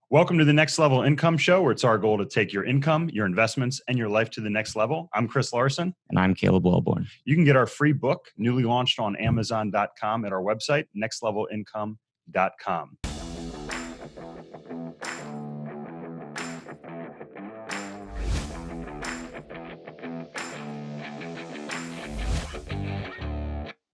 Welcome to the Next Level Income Show, where it's our goal to take your income, your investments, and your life to the next level. I'm Chris Larson. And I'm Caleb Wellborn. You can get our free book, newly launched on Amazon.com, at our website, nextlevelincome.com.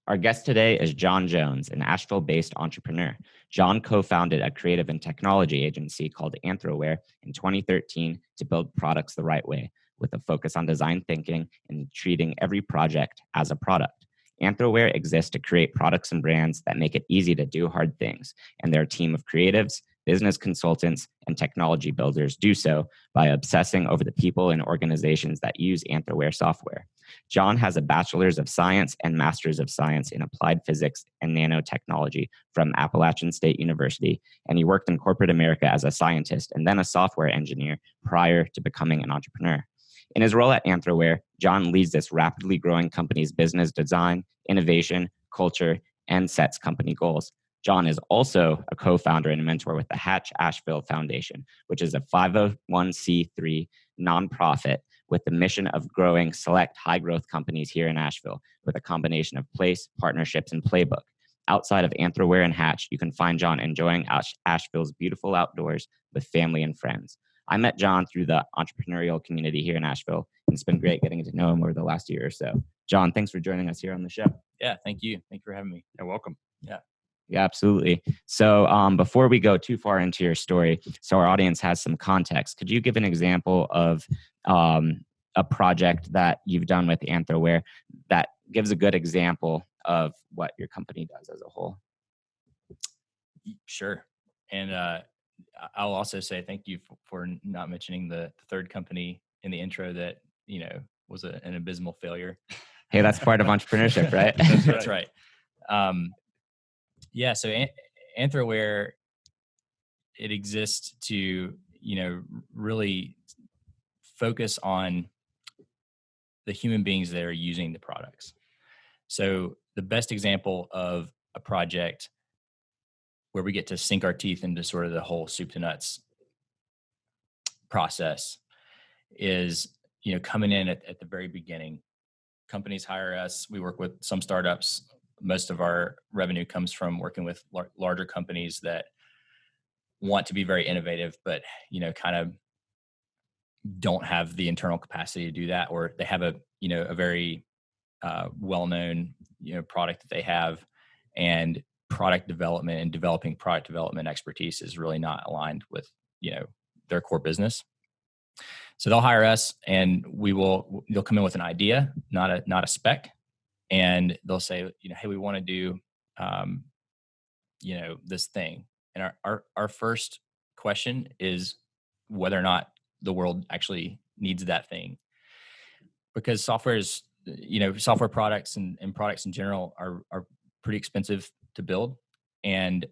Our guest today is Jon Jones, an Asheville-based entrepreneur. Jon co-founded a creative and technology agency called Anthroware in 2013 to build products the right way, with a focus on design thinking and treating every project as a product. Anthroware exists to create products and brands that make it easy to do hard things, and their team of creatives, business consultants, and technology builders do so by obsessing over the people and organizations that use Anthroware software. Jon has a Bachelor's of Science and Master's of Science in Applied Physics and Nanotechnology from Appalachian State University, and he worked in corporate America as a scientist and then a software engineer prior to becoming an entrepreneur. In his role at Anthroware, Jon leads this rapidly growing company's business design, innovation, culture, and sets company goals. Jon is also a co-founder and mentor with the Hatch Asheville Foundation, which is a 501c3 nonprofit with the mission of growing select high-growth companies here in Asheville with a combination of place, partnerships, and playbook. Outside of Anthroware and Hatch, you can find Jon enjoying Asheville's beautiful outdoors with family and friends. I met Jon through the entrepreneurial community here in Asheville, and it's been great getting to know him over the last year or so. Jon, thanks for joining us here on the show. Yeah, thank you. Thank you for having me. You're welcome. Yeah, absolutely. So before we go too far into your story, so our audience has some context, could you give an example of a project that you've done with Anthroware that gives a good example of what your company does as a whole? Sure. And I'll also say thank you for not mentioning the third company in the intro that, was an abysmal failure. Hey, that's part of entrepreneurship, right? That's right. Yeah. So Anthroware, it exists to, really focus on the human beings that are using the products. So the best example of a project where we get to sink our teeth into sort of the whole soup to nuts process is, coming in at the very beginning. Companies hire us. We work with some startups. Most of our revenue comes from working with larger companies that want to be very innovative, but, kind of don't have the internal capacity to do that, or they have a very well-known, product that they have, and product development and developing product development expertise is really not aligned with, their core business. So they'll hire us, and they'll come in with an idea, not a spec. And they'll say, hey, we want to do, this thing. And our first question is whether or not the world actually needs that thing. Because software is, software products and products in general are pretty expensive to build. And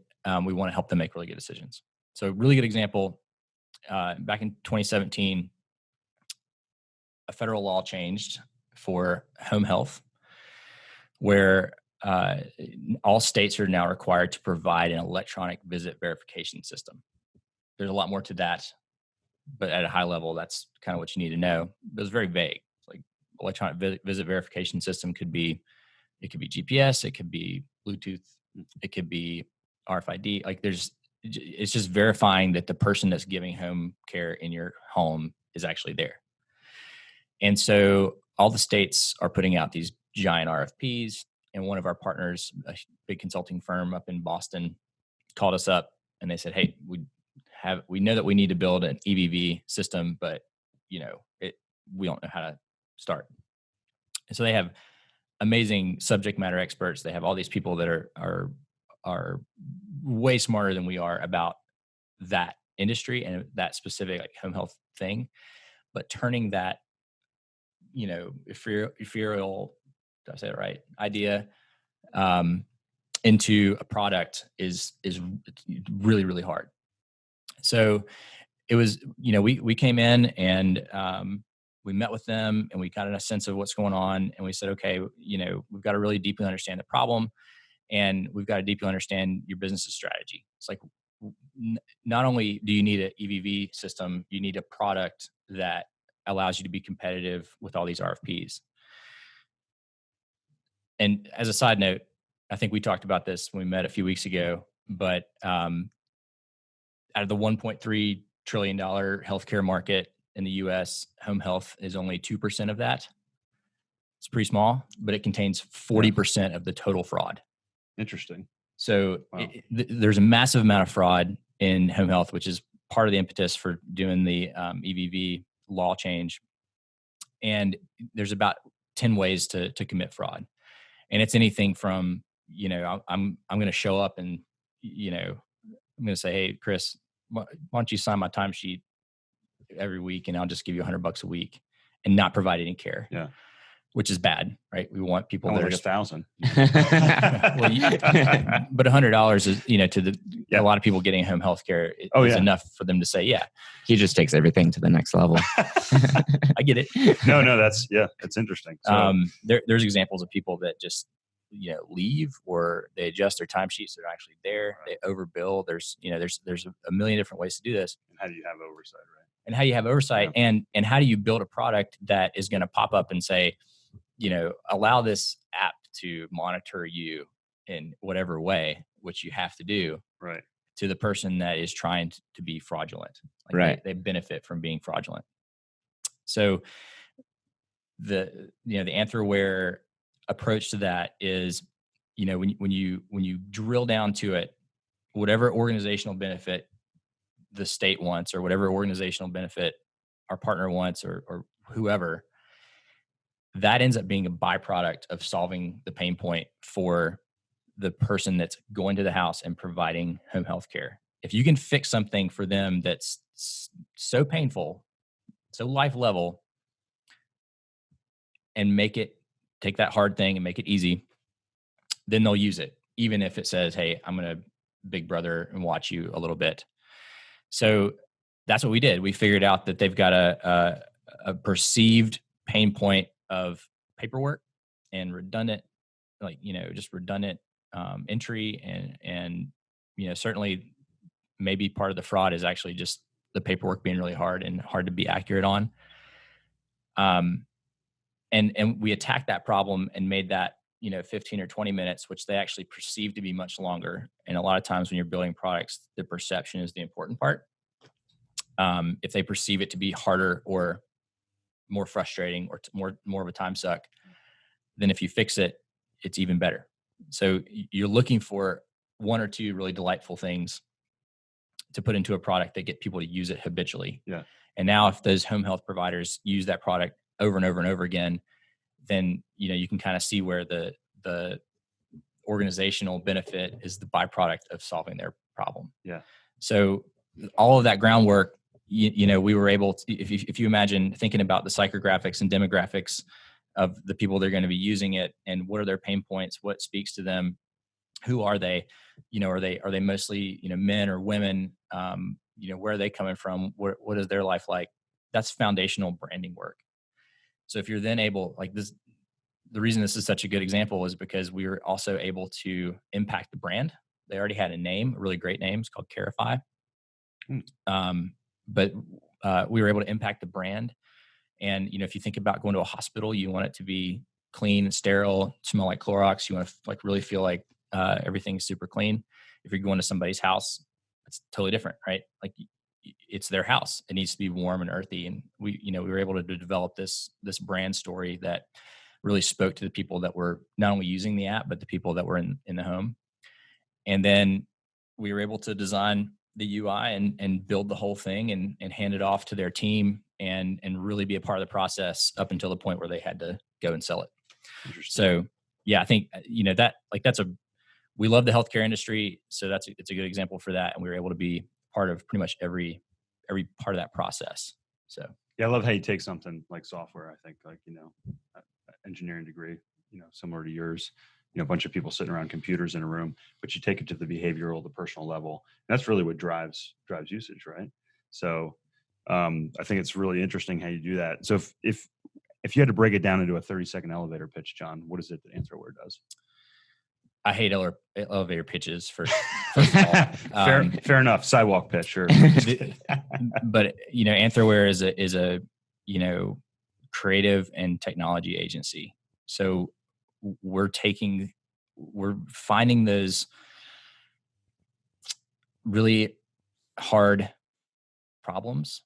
we want to help them make really good decisions. So a really good example, back in 2017, a federal law changed for home health, where all states are now required to provide an electronic visit verification system. There's a lot more to that, but at a high level, that's kind of what you need to know. But it's very vague. Like electronic visit verification system could be GPS, it could be Bluetooth, it could be RFID. It's just verifying that the person that's giving home care in your home is actually there. And so all the states are putting out these giant RFPs, and one of our partners, a big consulting firm up in Boston, called us up and they said, hey, we know that we need to build an EVV system, but we don't know how to start. And so they have amazing subject matter experts. They have all these people that are way smarter than we are about that industry and that specific home health thing, but turning that, ethereal, did I say it right, idea into a product is really, really hard. So it was, we came in and we met with them and we got a sense of what's going on. And we said, okay, we've got to really deeply understand the problem, and we've got to deeply understand your business's strategy. It's like, not only do you need an EVV system, you need a product that allows you to be competitive with all these RFPs. And as a side note, I think we talked about this when we met a few weeks ago, but out of the $1.3 trillion healthcare market in the US, home health is only 2% of that. It's pretty small, but it contains 40% of the total fraud. Interesting. So there's a massive amount of fraud in home health, which is part of the impetus for doing the EVV law change. And there's about 10 ways to commit fraud. And it's anything from, I'm going to show up and, I'm going to say, hey, Chris, why don't you sign my timesheet every week and I'll just give you $100 a week and not provide any care. Yeah. Which is bad, right? We want people that that are are $1,000. But $100 is, to a lot of people getting home health care is enough for them to say, yeah. He just takes everything to the next level. I get it. No, that's interesting. So, there's examples of people that just, leave, or they adjust their timesheets. They're actually there. Right. They overbill. There's a million different ways to do this. And how do you have oversight, right? And how you have oversight, and how do you build a product that is going to pop up and say, allow this app to monitor you in whatever way, which you have to do, right, to the person that is trying to be fraudulent. Like right. They benefit from being fraudulent. So the Anthroware approach to that is, when you drill down to it, whatever organizational benefit the state wants, or whatever organizational benefit our partner wants, or whoever, that ends up being a byproduct of solving the pain point for the person that's going to the house and providing home health care. If you can fix something for them that's so painful, so life level, and take that hard thing and make it easy, then they'll use it, even if it says, hey, I'm going to big brother and watch you a little bit. So that's what we did. We figured out that they've got a perceived pain point of paperwork and redundant, entry, and certainly maybe part of the fraud is actually just the paperwork being really hard to be accurate on. And we attacked that problem and made that 15 or 20 minutes, which they actually perceive to be much longer. And a lot of times when you're building products, the perception is the important part. If they perceive it to be harder or more frustrating or more of a time suck, then if you fix it, it's even better. So you're looking for one or two really delightful things to put into a product that get people to use it habitually. Yeah. And now if those home health providers use that product over and over and over again, then you can kind of see where the organizational benefit is the byproduct of solving their problem. Yeah. So all of that groundwork, we were able to, if you imagine thinking about the psychographics and demographics of the people that are going to be using it, and what are their pain points, what speaks to them, who are they, are they mostly, men or women, where are they coming from? What is their life like? That's foundational branding work. So if you're then able, like this, the reason this is such a good example is because we were also able to impact the brand. They already had a name, a really great name. It's called Carify. But we were able to impact the brand. And, if you think about going to a hospital, you want it to be clean and sterile, smell like Clorox. You want to really feel like everything's super clean. If you're going to somebody's house, it's totally different, right? Like it's their house. It needs to be warm and earthy. And we were able to develop this brand story that really spoke to the people that were not only using the app, but the people that were in the home. And then we were able to design the UI and build the whole thing and hand it off to their team and really be a part of the process up until the point where they had to go and sell it. So yeah, I think, we love the healthcare industry. So it's a good example for that. And we were able to be part of pretty much every part of that process. So yeah, I love how you take something like software. I think engineering degree, similar to yours, a bunch of people sitting around computers in a room, but you take it to the behavioral, the personal level. And that's really what drives usage, right? So I think it's really interesting how you do that. So if you had to break it down into a 30-second elevator pitch, John, what is it that Anthroware does? I hate elevator pitches first of all. Fair enough. Sidewalk pitch, sure. But Anthroware is a creative and technology agency. So we're finding those really hard problems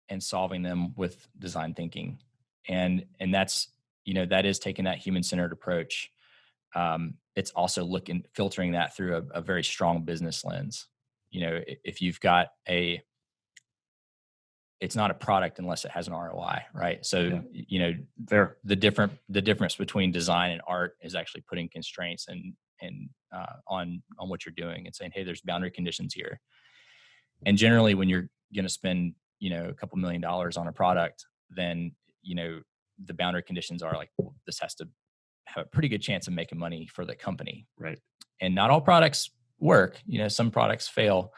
and solving them with design thinking. And that's, that is taking that human-centered approach. It's also filtering that through a very strong business lens. If you've got it's not a product unless it has an ROI, right? So, fair. The difference between design and art is actually putting constraints and on what you're doing and saying, hey, there's boundary conditions here. And generally when you're going to spend, a couple $1 million on a product, then, the boundary conditions are like, well, this has to have a pretty good chance of making money for the company. Right. And not all products work. Some products fail,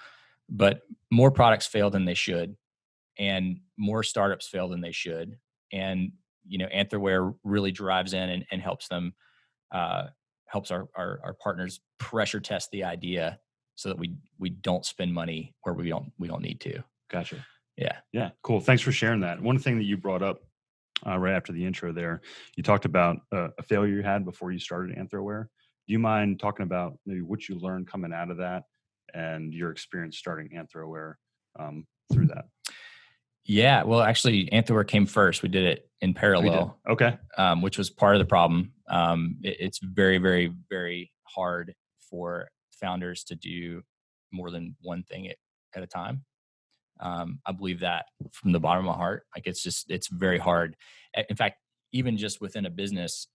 but more products fail than they should. And more startups fail than they should. And, Anthroware really drives in and helps them, helps our partners pressure test the idea so that we don't spend money where we don't need to. Gotcha. Yeah. Yeah. Cool. Thanks for sharing that. One thing that you brought up right after the intro there, you talked about a failure you had before you started Anthroware. Do you mind talking about maybe what you learned coming out of that and your experience starting Anthroware through that? Yeah. Well, actually, Anthroware came first. We did it in parallel. Okay. Which was part of the problem. It's very, very, very hard for founders to do more than one thing at a time. I believe that from the bottom of my heart. Like it's very hard. In fact, even just within a business,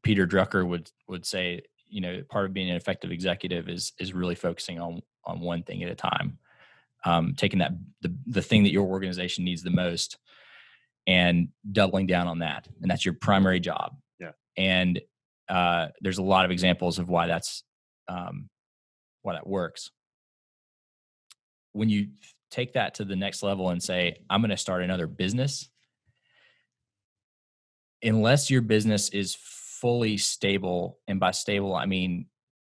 Peter Drucker would say, part of being an effective executive is really focusing on one thing at a time, taking that the thing that your organization needs the most and doubling down on that, and that's your primary job. Yeah. And there's a lot of examples of why that works. When you take that to the next level and say, I'm going to start another business, unless your business is fully stable, and by stable, I mean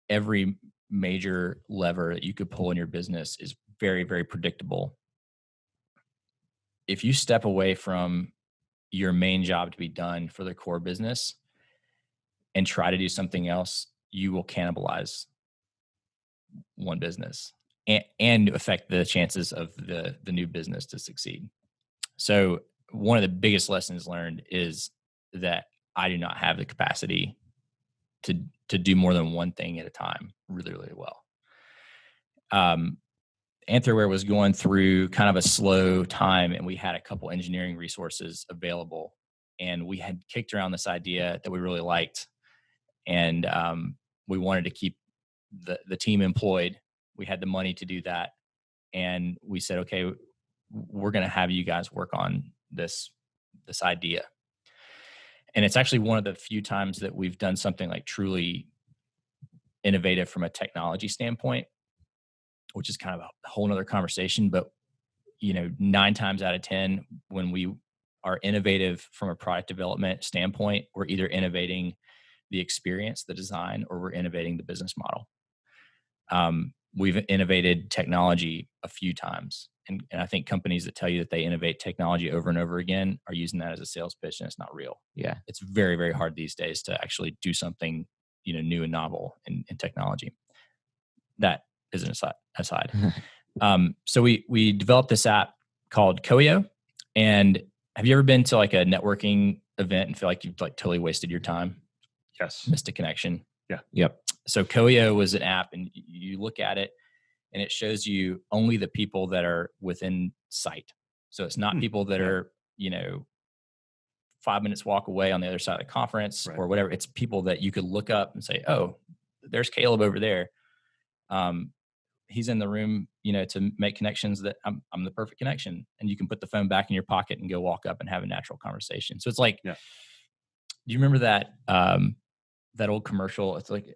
every major lever that you could pull in your business is very, very predictable. If you step away from your main job to be done for the core business and try to do something else, you will cannibalize one business and affect the chances of the new business to succeed. So one of the biggest lessons learned is that I do not have the capacity to do more than one thing at a time really, really well. Anthroware was going through kind of a slow time, and we had a couple engineering resources available, and we had kicked around this idea that we really liked, and we wanted to keep the team employed. We had the money to do that, and we said, okay, we're going to have you guys work on this idea. And it's actually one of the few times that we've done something like truly innovative from a technology standpoint, which is kind of a whole nother conversation. But, 9 times out of 10, when we are innovative from a product development standpoint, we're either innovating the experience, the design, or we're innovating the business model. We've innovated technology a few times. And I think companies that tell you that they innovate technology over and over again are using that as a sales pitch, and it's not real. Yeah. It's very, very hard these days to actually do something, new and novel in technology. That is an aside. So we developed this app called Koio. And have you ever been to like a networking event and feel like you've like totally wasted your time? Yes. Missed a connection? Yeah. Yep. So Koio was an app, and you look at it, and it shows you only the people that are within sight. So it's not people that are, 5 minutes walk away on the other side of the conference or whatever. It's people that you could look up and say, oh, there's Caleb over there. He's in the room, to make connections that I'm the perfect connection. And you can put the phone back in your pocket and go walk up and have a natural conversation. So it's like, do you remember that, that old commercial? It's like,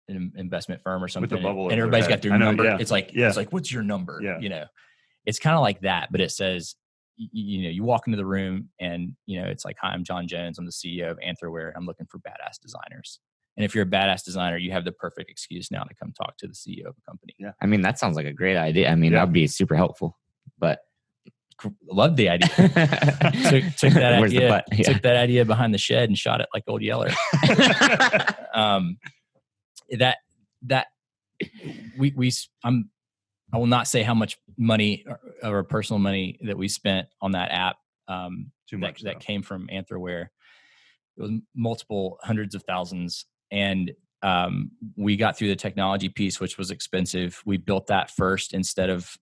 an investment firm or something, with the bubble, and everybody's got their number. Yeah. It's like, what's your number? Yeah. It's kind of like that, but it says, you walk into the room and, it's like, hi, I'm Jon Jones. I'm the CEO of Anthroware. I'm looking for badass designers. And if you're a badass designer, you have the perfect excuse now to come talk to the CEO of a company. Yeah. I mean, that sounds like a great idea. I mean, Yeah. that would be super helpful, but Loved the idea. took that Where's the idea, butt? Yeah. took that idea behind the shed and shot it like Old Yeller. I will not say how much money or personal money that we spent on that app. Too much that came from Anthroware. It was multiple hundreds of thousands, and we got through the technology piece, which was expensive. We built that first instead of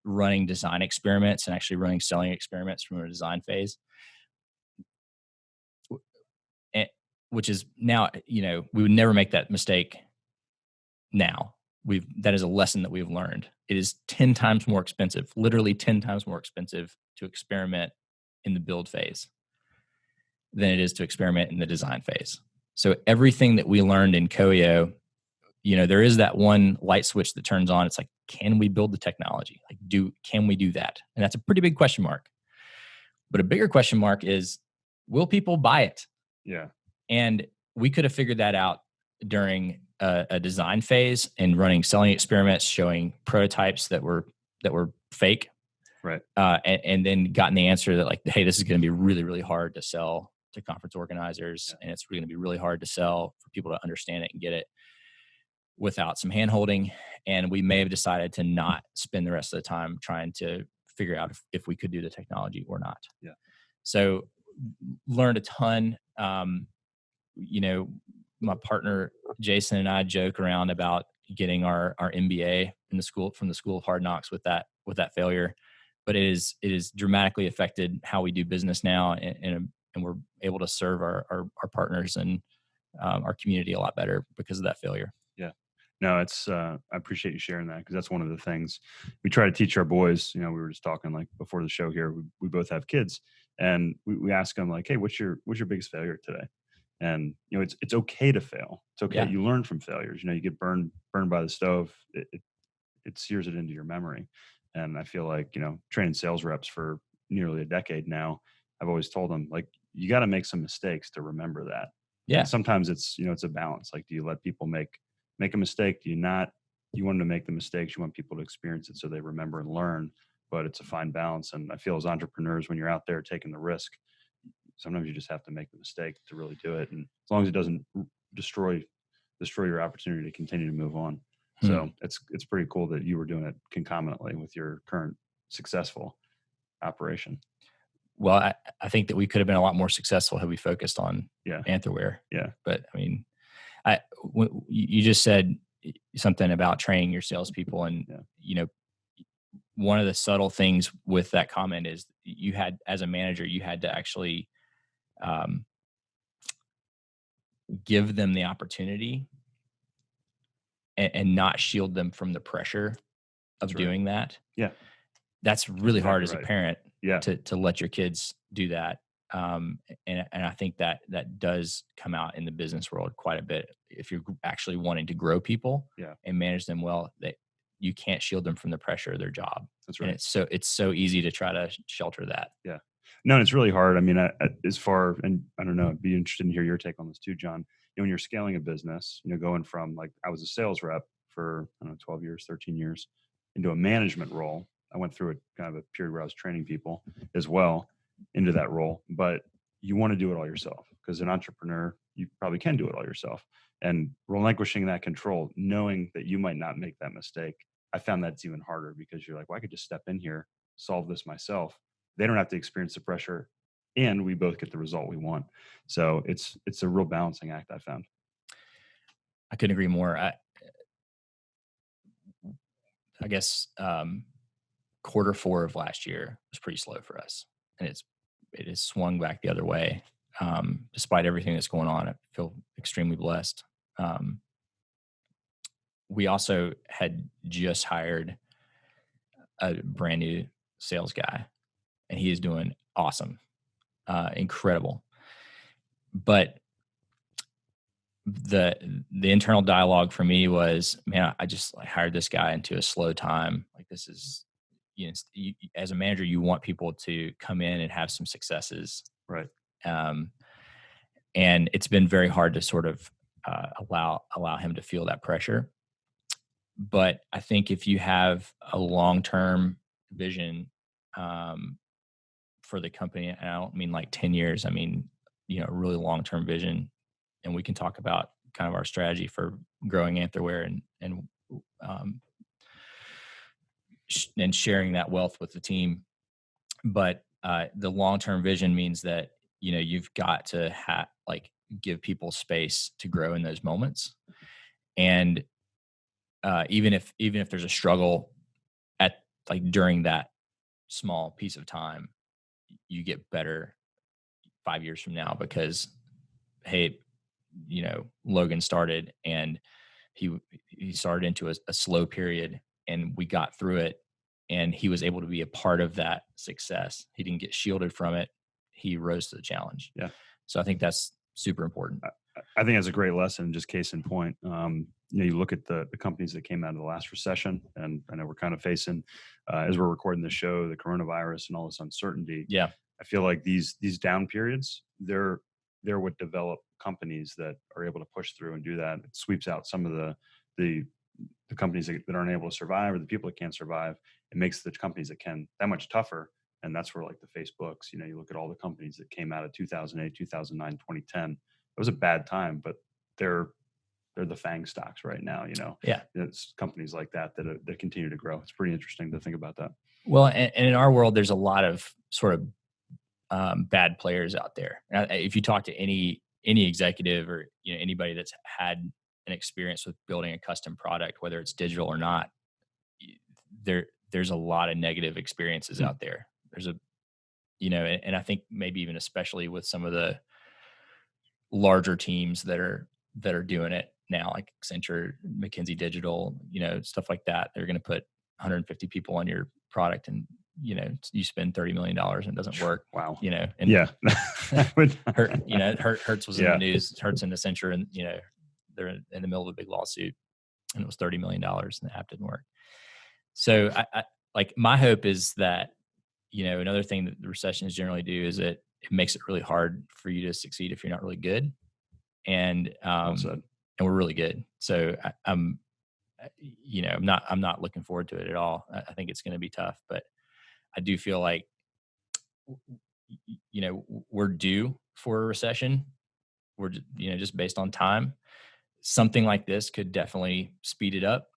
running design experiments and actually running selling experiments from a design phase. Which is now, we would never make that mistake now. That is a lesson that we've learned. It is 10 times more expensive, literally 10 times more expensive to experiment in the build phase than it is to experiment in the design phase. So everything that we learned in COIO, there is that one light switch that turns on. It's like, can we build the technology? Can we do that? And that's a pretty big question mark. But a bigger question mark is, will people buy it? Yeah. And we could have figured that out during a design phase and running selling experiments, showing prototypes that were fake. Right. And then gotten the answer that like, hey, this is going to be really, really hard to sell to conference organizers. Yeah. And it's going to be really hard to sell for people to understand it and get it without some hand holding. And we may have decided to not spend the rest of the time trying to figure out if we could do the technology or not. Yeah. So learned a ton. My partner Jason and I joke around about getting our MBA from the School of Hard Knocks with that failure, but it is dramatically affected how we do business now, and we're able to serve our partners and our community a lot better because of that failure. Yeah. No, I appreciate you sharing that, because that's one of the things we try to teach our boys. We were just talking like before the show here, we both have kids, and we ask them like, hey, what's your biggest failure today? And, it's okay to fail. It's okay. Yeah. You learn from failures. You get burned by the stove. It sears it into your memory. And I feel like, training sales reps for nearly a decade now, I've always told them like, you got to make some mistakes to remember that. Yeah. And sometimes it's, it's a balance. Like, do you let people make a mistake? Do you not? You want them to make the mistakes. You want people to experience it so they remember and learn, but it's a fine balance. And I feel as entrepreneurs, when you're out there taking the risk, sometimes you just have to make the mistake to really do it. And as long as it doesn't destroy your opportunity to continue to move on. So it's pretty cool that you were doing it concomitantly with your current successful operation. Well, I think that we could have been a lot more successful had we focused on Anthroware. Yeah. But I mean, you just said something about training your salespeople, and one of the subtle things with that comment is you had, as a manager, you had to actually give them the opportunity and not shield them from the pressure of doing that. Yeah. That's really hard as a parent Yeah. to let your kids do that. And I think that does come out in the business world quite a bit. If you're actually wanting to grow people and manage them well, that you can't shield them from the pressure of their job. That's right. And it's so easy to try to shelter that. Yeah. No, it's really hard. I mean, and I don't know, I'd be interested in hear your take on this too, John. When you're scaling a business, going from like, I was a sales rep for, 12 years, 13 years into a management role. I went through a kind of a period where I was training people as well into that role, but you want to do it all yourself, because an entrepreneur, you probably can do it all yourself, and relinquishing that control, knowing that you might not make that mistake. I found that's even harder, because you're like, well, I could just step in here, solve this myself. They don't have to experience the pressure, and we both get the result we want. So it's a real balancing act, I found. I couldn't agree more. I guess Q4 of last year was pretty slow for us, and it has swung back the other way. Despite everything that's going on, I feel extremely blessed. We also had just hired a brand new sales guy, and he is doing awesome, incredible. But the internal dialogue for me was, man, I just hired this guy into a slow time. Like, this is, as a manager, you want people to come in and have some successes. Right. And it's been very hard to sort of allow him to feel that pressure. But I think if you have a long-term vision for the company, and I don't mean like 10 years, I mean, a really long-term vision, and we can talk about kind of our strategy for growing Anthroware and sharing that wealth with the team. But the long-term vision means that, you've got to give people space to grow in those moments. And even if there's a struggle during that small piece of time, you get better 5 years from now because, hey, Logan started and he started into a slow period, and we got through it, and he was able to be a part of that success. He didn't get shielded from it. He rose to the challenge. Yeah. So I think that's super important. I think that's a great lesson. Just case in point, you look at the companies that came out of the last recession, and I know we're kind of facing, as we're recording the show, the coronavirus and all this uncertainty. Yeah. I feel like these down periods, they're what develop companies that are able to push through and do that. It sweeps out some of the companies that aren't able to survive, or the people that can't survive. It makes the companies that can that much tougher. And that's where, like, the Facebooks, you look at all the companies that came out of 2008, 2009, 2010. It was a bad time, but they're the FANG stocks right now. Yeah. It's companies like that continue to grow. It's pretty interesting to think about that. Well, and in our world, there's a lot of sort of bad players out there. If you talk to any executive or anybody that's had an experience with building a custom product, whether it's digital or not, there's a lot of negative experiences out there. There's and I think maybe even especially with some of the larger teams that are doing it now, like Accenture, McKinsey Digital, stuff like that. They're going to put 150 people on your product, and you spend $30 million and it doesn't work. Wow. And yeah, Hertz was in the news. Hertz and Accenture, and they're in the middle of a big lawsuit, and it was $30 million, and the app didn't work. So I my hope is that another thing that the recessions generally do is that it makes it really hard for you to succeed if you're not really good. And and we're really good. So I'm not looking forward to it at all. I think it's going to be tough, but I do feel like we're due for a recession. We're just based on time. Something like this could definitely speed it up.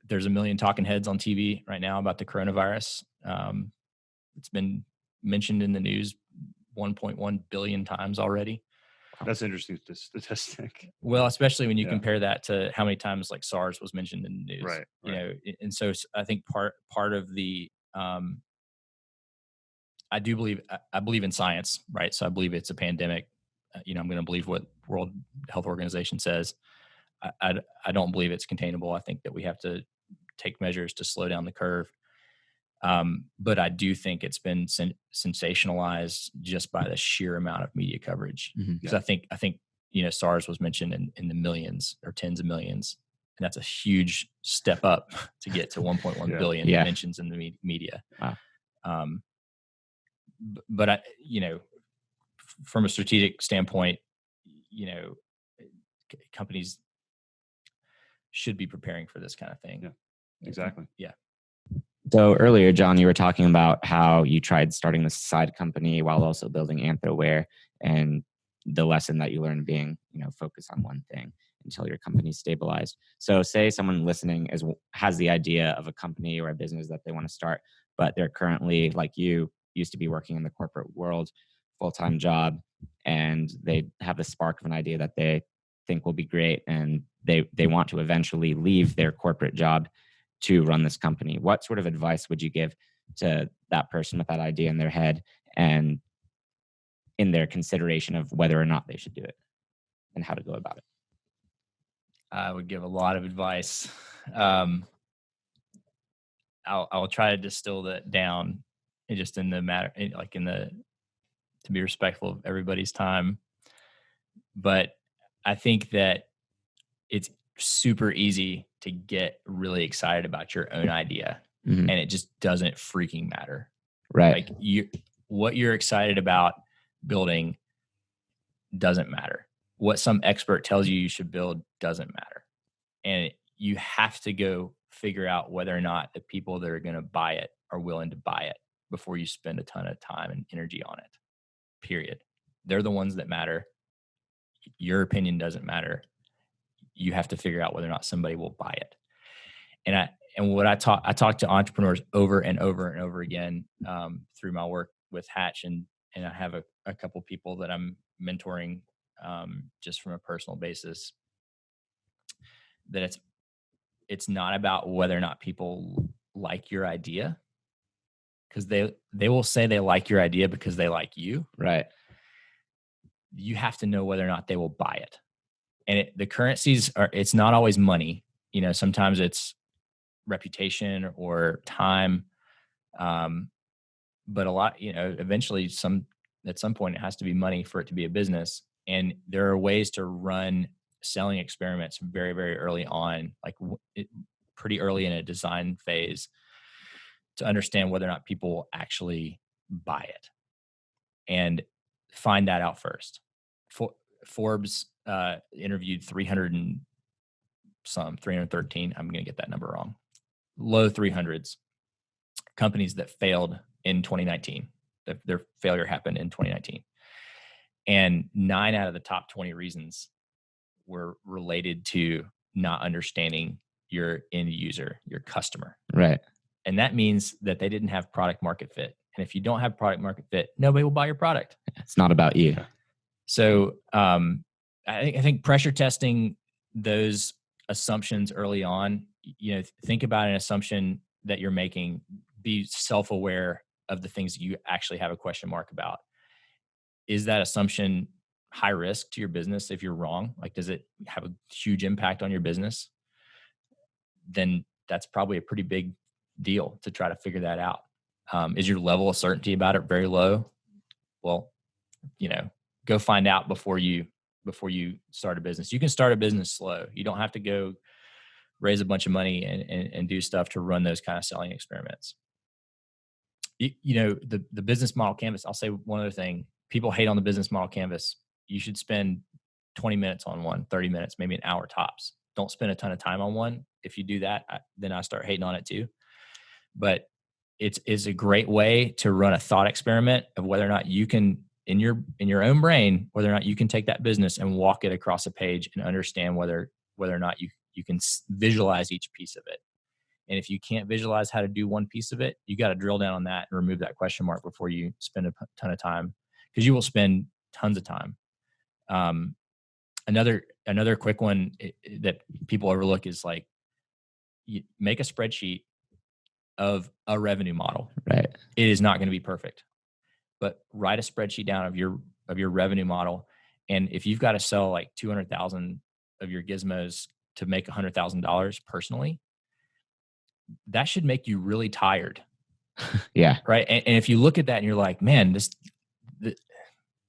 There's a million talking heads on TV right now about the coronavirus. It's been mentioned in the news 1.1 billion times already. That's interesting statistic. Well, especially when you compare that to how many times like SARS was mentioned in the news, right. And so I think part of the, I believe in science, right? So I believe it's a pandemic. I'm going to believe what World Health Organization says. I don't believe it's containable. I think that we have to take measures to slow down the curve. But I do think it's been sensationalized just by the sheer amount of media coverage. Because I think SARS was mentioned in the millions or tens of millions, and that's a huge step up to get to 1.1 billion mentions in the media. Wow. But I, from a strategic standpoint, companies should be preparing for this kind of thing. Yeah, exactly. Yeah. So earlier, John, you were talking about how you tried starting this side company while also building Anthroware, and the lesson that you learned being, focus on one thing until your company's stabilized. So say someone listening has the idea of a company or a business that they want to start, but they're currently, like you, used to be working in the corporate world, full-time job, and they have the spark of an idea that they think will be great, and they want to eventually leave their corporate job to run this company. What sort of advice would you give to that person with that idea in their head and in their consideration of whether or not they should do it and how to go about it? I would give a lot of advice. I'll try to distill that down just in the matter, to be respectful of everybody's time. But I think that super easy to get really excited about your own idea, Mhm. and it just doesn't freaking matter. Right. Like what you're excited about building doesn't matter. What some expert tells you should build doesn't matter. And you have to go figure out whether or not the people that are going to buy it are willing to buy it before you spend a ton of time and energy on it. Period. They're the ones that matter. Your opinion doesn't matter. You have to figure out whether or not somebody will buy it. And what I talk to entrepreneurs over and over and over again through my work with Hatch, and I have a couple people that I'm mentoring just from a personal basis. That it's not about whether or not people like your idea, because they will say they like your idea because they like you. Right. You have to know whether or not they will buy it. And the currencies it's not always money. Sometimes it's reputation or time. But a lot, eventually at some point it has to be money for it to be a business. And there are ways to run selling experiments very, very early on, like pretty early in a design phase, to understand whether or not people will actually buy it, and find that out first. Forbes interviewed 313. I'm going to get that number wrong. Low 300s companies that failed in 2019. Their failure happened in 2019. And 9 out of the top 20 reasons were related to not understanding your end user, your customer. Right. And that means that they didn't have product market fit. And if you don't have product market fit, nobody will buy your product. It's not about you. So I think pressure testing those assumptions early on, think about an assumption that you're making, be self-aware of the things that you actually have a question mark about. Is that assumption high risk to your business if you're wrong? Like, does it have a huge impact on your business? Then that's probably a pretty big deal to try to figure that out. Is your level of certainty about it very low? Well, go find out before you start a business. You can start a business slow. You don't have to go raise a bunch of money and do stuff to run those kind of selling experiments. The business model canvas. I'll say one other thing. People hate on the business model canvas. You should spend 20 minutes on one, 30 minutes, maybe an hour tops. Don't spend a ton of time on one. If you do that, then I start hating on it too. But it's a great way to run a thought experiment of whether or not you can, in your own brain, whether or not you can take that business and walk it across a page and understand whether or not you can visualize each piece of it. And if you can't visualize how to do one piece of it, you got to drill down on that and remove that question mark before you spend a ton of time, because you will spend tons of time. Another quick one that people overlook is, like, you make a spreadsheet of a revenue model. Right. It is not going to be perfect, but write a spreadsheet down of your revenue model. And if you've got to sell like 200,000 of your gizmos to make $100,000 personally, that should make you really tired. Yeah. Right. And if you look at that and you're like, man,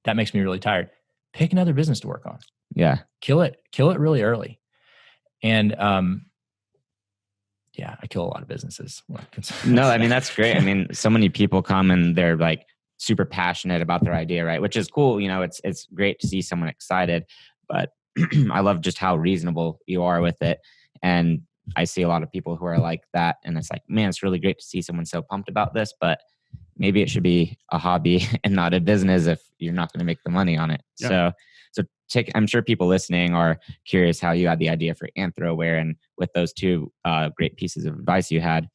that makes me really tired, pick another business to work on. Yeah. Kill it really early. And, yeah, I kill a lot of businesses. No, I mean, that's great. I mean, so many people come and they're like super passionate about their idea, right? Which is cool. It's great to see someone excited, but I love just how reasonable you are with it. And I see a lot of people who are like that. And it's like, man, it's really great to see someone so pumped about this, but maybe it should be a hobby and not a business if you're not going to make the money on it. Yeah. So I'm sure people listening are curious how you had the idea for Anthroware, and with those two great pieces of advice you had,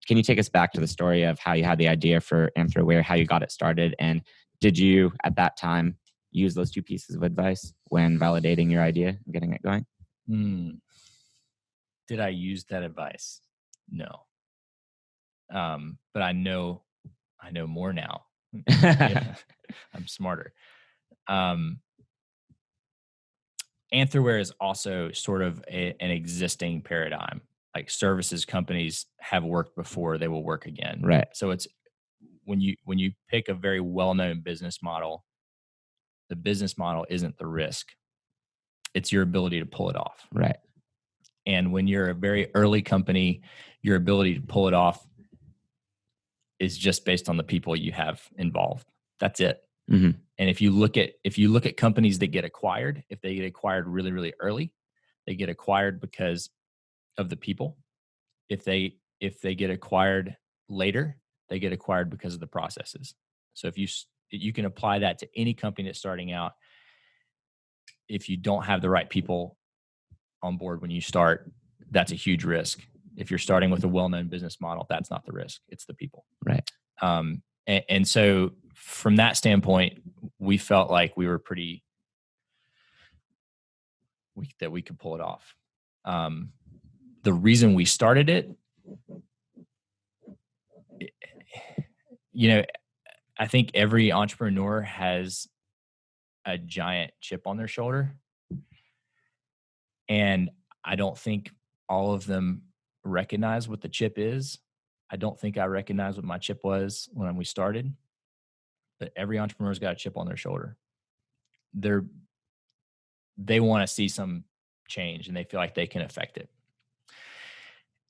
can you take us back to the story of how you had the idea for Anthroware, how you got it started, and did you at that time use those two pieces of advice when validating your idea and getting it going? Did I use that advice? No. But I know more now. Yeah, I'm smarter. Anthropware is also sort of an existing paradigm. Like, services companies have worked before, they will work again. Right. So it's when you pick a very well-known business model, the business model isn't the risk. It's your ability to pull it off. Right. And when you're a very early company, your ability to pull it off is just based on the people you have involved. That's it. Mm-hmm. And if you look at companies that get acquired, if they get acquired really, really early, they get acquired because of the people. If they get acquired later, they get acquired because of the processes. So if you can apply that to any company that's starting out. If you don't have the right people on board when you start, that's a huge risk. If you're starting with a well-known business model, that's not the risk; it's the people. Right. And so, from that standpoint, we felt like we were that we could pull it off. The reason we started it, I think every entrepreneur has a giant chip on their shoulder. And I don't think all of them recognize what the chip is. I don't think I recognized what my chip was when we started. But every entrepreneur's got a chip on their shoulder. They want to see some change and they feel like they can affect it.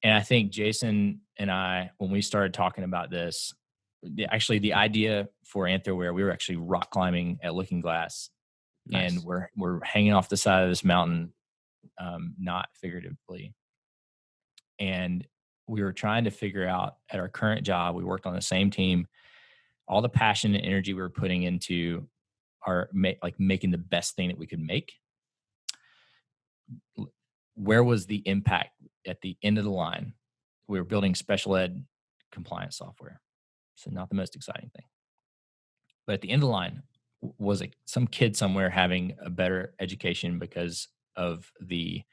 And I think Jason and I, when we started talking about this, the idea for Anthroware, we were actually rock climbing at Looking Glass. Nice. And we're hanging off the side of this mountain, not figuratively. And we were trying to figure out at our current job, we worked on the same team, all the passion and energy we were putting into making the best thing that we could make. Where was the impact at the end of the line? We were building special ed compliance software. So not the most exciting thing. But at the end of the line, was some kid somewhere having a better education because of the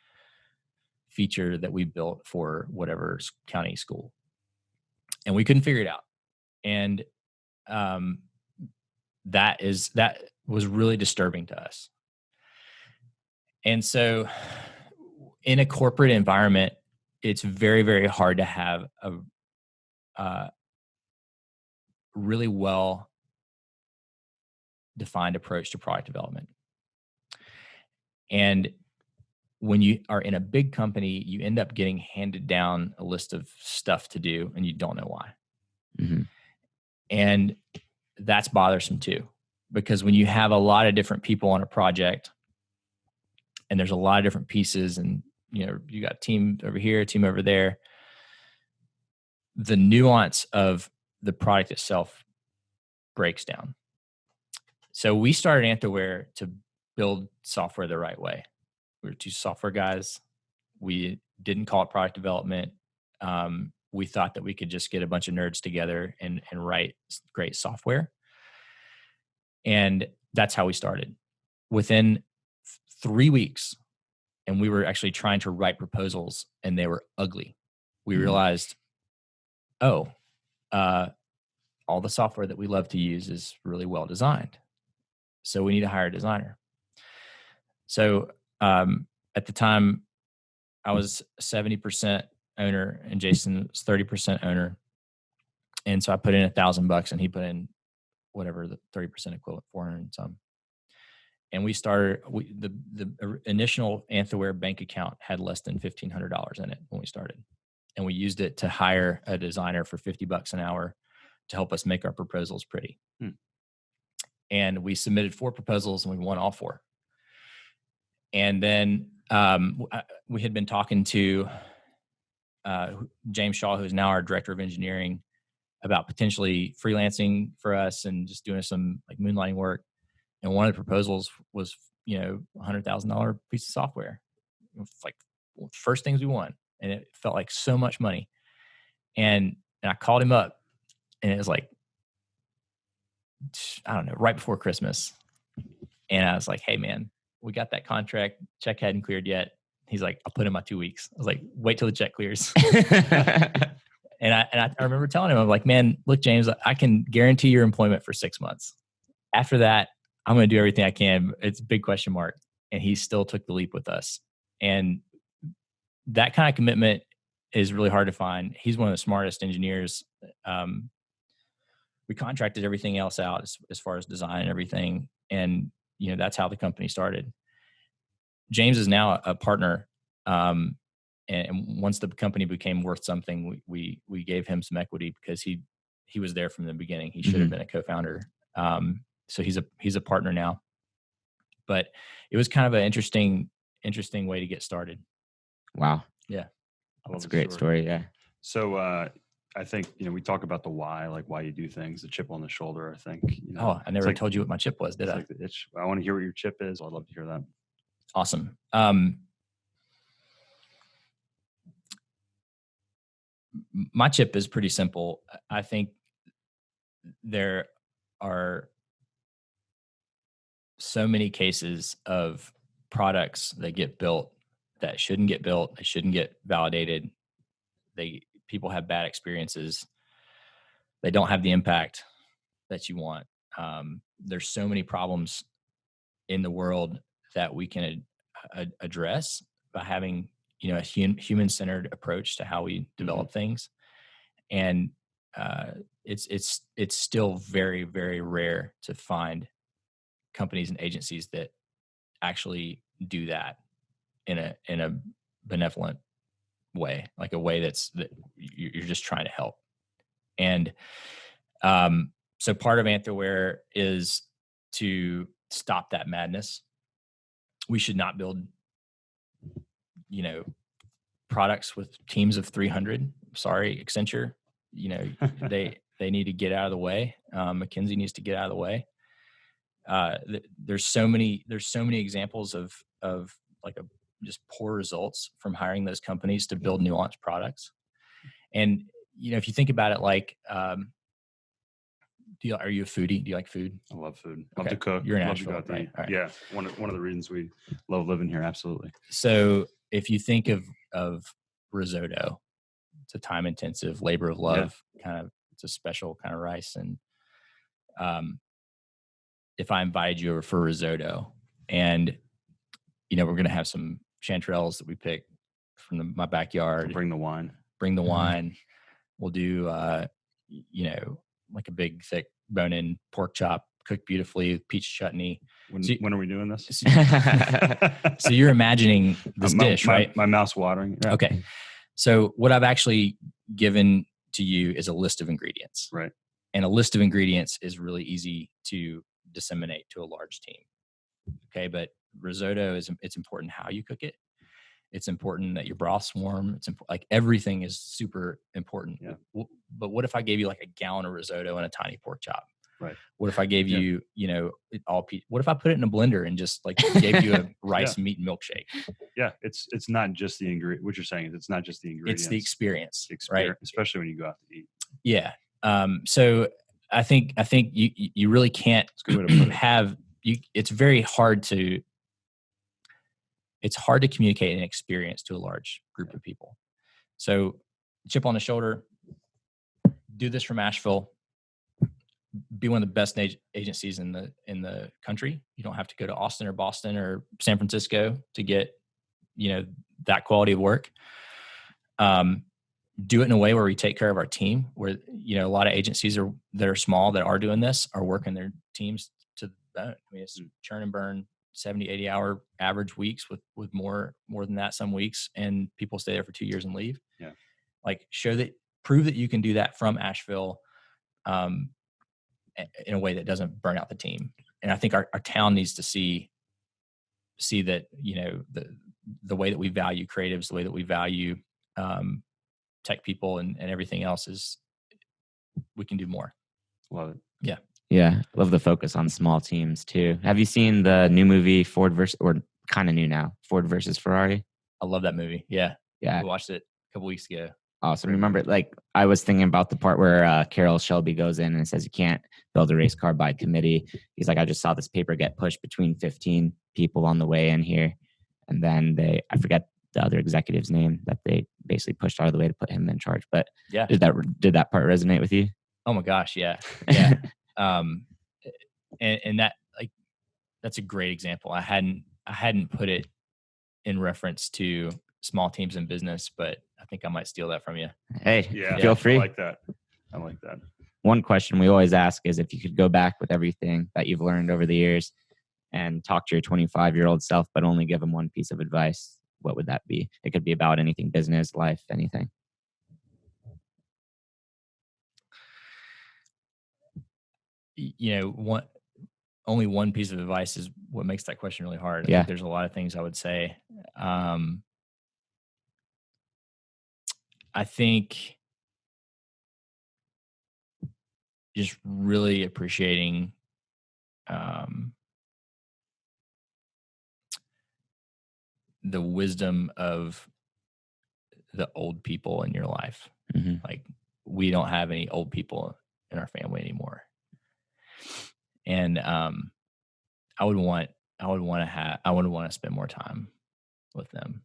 feature that we built for whatever county school. And we couldn't figure it out. And that was really disturbing to us. And so in a corporate environment, it's very, very hard to have a really well defined approach to product development. And when you are in a big company, you end up getting handed down a list of stuff to do and you don't know why. Mm-hmm. And that's bothersome too, because when you have a lot of different people on a project and there's a lot of different pieces and, you got a team over here, a team over there, the nuance of the product itself breaks down. So we started Anthroware to build software the right way. We were two software guys. We didn't call it product development. We thought that we could just get a bunch of nerds together and write great software. And that's how we started. Within 3 weeks, and we were actually trying to write proposals and they were ugly. We realized, all the software that we love to use is really well designed. So we need to hire a designer. So at the time, I was 70% owner and Jason was 30% owner. And so I put in $1,000 and he put in whatever the 30% equivalent, 400 and some. And we started, the initial Anthroware bank account had less than $1,500 in it when we started. And we used it to hire a designer for $50 an hour to help us make our proposals pretty. And we submitted 4 proposals and we won all 4. And then we had been talking to James Shaw, who's now our director of engineering, about potentially freelancing for us and just doing some like moonlighting work. And one of the proposals was, $100,000 piece of software. It was like one of the first things we won. And it felt like so much money. And I called him up and it was like, I don't know, right before Christmas. And I was like, hey man, we got that contract. Check hadn't cleared yet. He's like, I'll put in my 2 weeks. I was like, wait till the check clears. And I remember telling him, I'm like, man, look, James, I can guarantee your employment for 6 months. After that, I'm going to do everything I can. It's a big question mark. And he still took the leap with us. And that kind of commitment is really hard to find. He's one of the smartest engineers. We contracted everything else out as far as design and everything. And, that's how the company started. James is now a partner. and once the company became worth something, we gave him some equity because he was there from the beginning. He should have been a co-founder. So he's a partner now. But it was kind of an interesting way to get started. Wow. Yeah. That's a great story. Yeah. So I think, we talk about the why, like why you do things, the chip on the shoulder, I think. Oh, I never told you what my chip was, did I? Like the itch. I want to hear what your chip is. I'd love to hear that. Awesome. My chip is pretty simple. I think there are so many cases of products that get built that shouldn't get built. They shouldn't get validated. People have bad experiences. They don't have the impact that you want. There's so many problems in the world that we can address by having, a human-centered approach to how we develop things. And it's still very, very rare to find companies and agencies that actually do that in a benevolent way, like a way that you're just trying to help. And so part of Anthroware is to stop that madness. We should not build, products with teams of 300. Sorry, Accenture. They need to get out of the way. McKinsey needs to get out of the way. There's so many examples of like just poor results from hiring those companies to build nuanced products. And if you think about it, like, are you a foodie? Do you like food? I love food. Love to cook. You're in Love to Asheville, go out to right? eat. Right. Yeah, one of the reasons we love living here. Absolutely. So if you think of risotto, it's a time intensive labor of love kind of. It's a special kind of rice. And if I invited you over for risotto, and we're going to have some chanterelles that we pick from my backyard. Bring the wine. We'll do like a big thick bone-in pork chop cooked beautifully with peach chutney. When are we doing this? So you're imagining this dish, right? My mouth's watering. Yeah. Okay. So what I've actually given to you is a list of ingredients. Right. And a list of ingredients is really easy to disseminate to a large team. Okay. But risotto it's important how you cook it. It's important that your broth's warm. It's like everything is super important. Yeah. But what if I gave you like a gallon of risotto and a tiny pork chop? Right. What if I gave you, what if I put it in a blender and just like gave you a rice meat milkshake? Yeah. It's not just the ingredient. What you're saying is it's not just the ingredients. It's the experience, right? Especially when you go out to eat. Yeah. So I think you really can't have it's very hard to communicate an experience to a large group of people. So chip on the shoulder, do this from Asheville, be one of the best agencies in the country. You don't have to go to Austin or Boston or San Francisco to get, that quality of work. Do it in a way where we take care of our team, where, a lot of agencies that are small that are doing this are working their teams to the bone. I mean, it's churn and burn, 70, 80 hour average weeks with more than that some weeks, and people stay there for 2 years and leave. Yeah. Like prove that you can do that from Asheville in a way that doesn't burn out the team. And I think our town needs to see that, the way that we value creatives, the way that we value tech people and everything else is we can do more. Love it. Yeah. Yeah. Love the focus on small teams too. Have you seen the new movie Ford versus Ferrari? I love that movie. Yeah. Yeah. I watched it a couple weeks ago. Awesome. Remember, like I was thinking about the part where Carroll Shelby goes in and says you can't build a race car by committee. He's like, I just saw this paper get pushed between 15 people on the way in here. And then I forget the other executive's name that they basically pushed out of the way to put him in charge. But yeah, did that part resonate with you? Oh my gosh. Yeah. Yeah. And that, like, that's a great example. I hadn't put it in reference to small teams in business, but I think I might steal that from you. Hey, yeah, feel free. I like that. One question we always ask is if you could go back with everything that you've learned over the years and talk to your 25-year-old self, but only give him one piece of advice, what would that be? It could be about anything, business, life, anything. Only one piece of advice is what makes that question really hard. I Yeah. think there's a lot of things I would say. I think just really appreciating the wisdom of the old people in your life. Mhm. Like, we don't have any old people in our family anymore. And I would want to spend more time with them.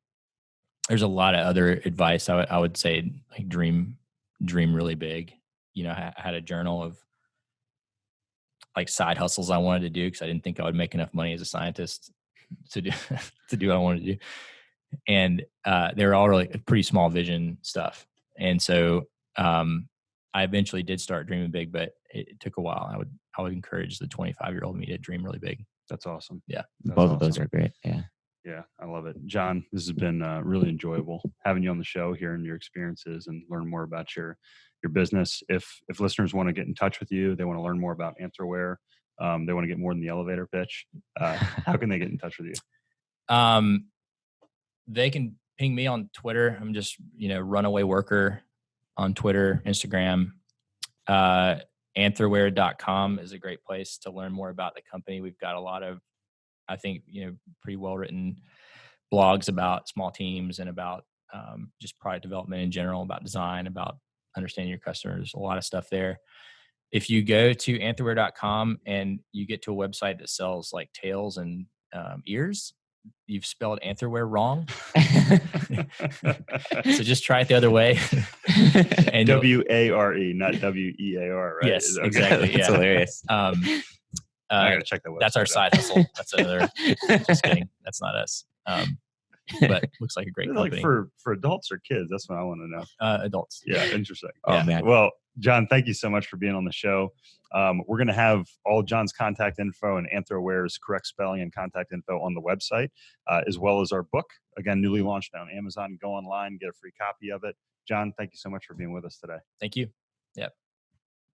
There's a lot of other advice I would say, like dream really big. I had a journal of like side hustles I wanted to do because I didn't think I would make enough money as a scientist to do what I wanted to do. And they were all really pretty small vision stuff. And so I eventually did start dreaming big, but it took a while. I would encourage the 25-year-old me to dream really big. That's awesome. Yeah. That's Both awesome. of those are great. Yeah. Yeah, I love it. John, this has been really enjoyable having you on the show, hearing your experiences and learn more about your business. If listeners want to get in touch with you, they want to learn more about Anthroware, they want to get more than the elevator pitch, how can they get in touch with you? They can ping me on Twitter. I'm just, Runaway Worker on Twitter, Instagram. Anthroware.com is a great place to learn more about the company. We've got a lot of, I think, pretty well-written blogs about small teams and about just product development in general, about design, about understanding your customers, a lot of stuff there. If you go to anthroware.com and you get to a website that sells like tails and ears, you've spelled Anthroware wrong. So just try it the other way. And W-A-R-E, not W-E-A-R, right? Yes, Okay. exactly. That's Yeah. hilarious. I gotta check that website. That's our side hustle. That's another. Just kidding. That's not us. But looks like a great company. Like for adults or kids? That's what I want to know. Adults. Yeah, interesting. Oh, man. Well, John, thank you so much for being on the show. We're going to have all John's contact info and Anthroware's correct spelling and contact info on the website, as well as our book. Again, newly launched on Amazon. Go online, get a free copy of it. John, thank you so much for being with us today. Thank you. Yeah.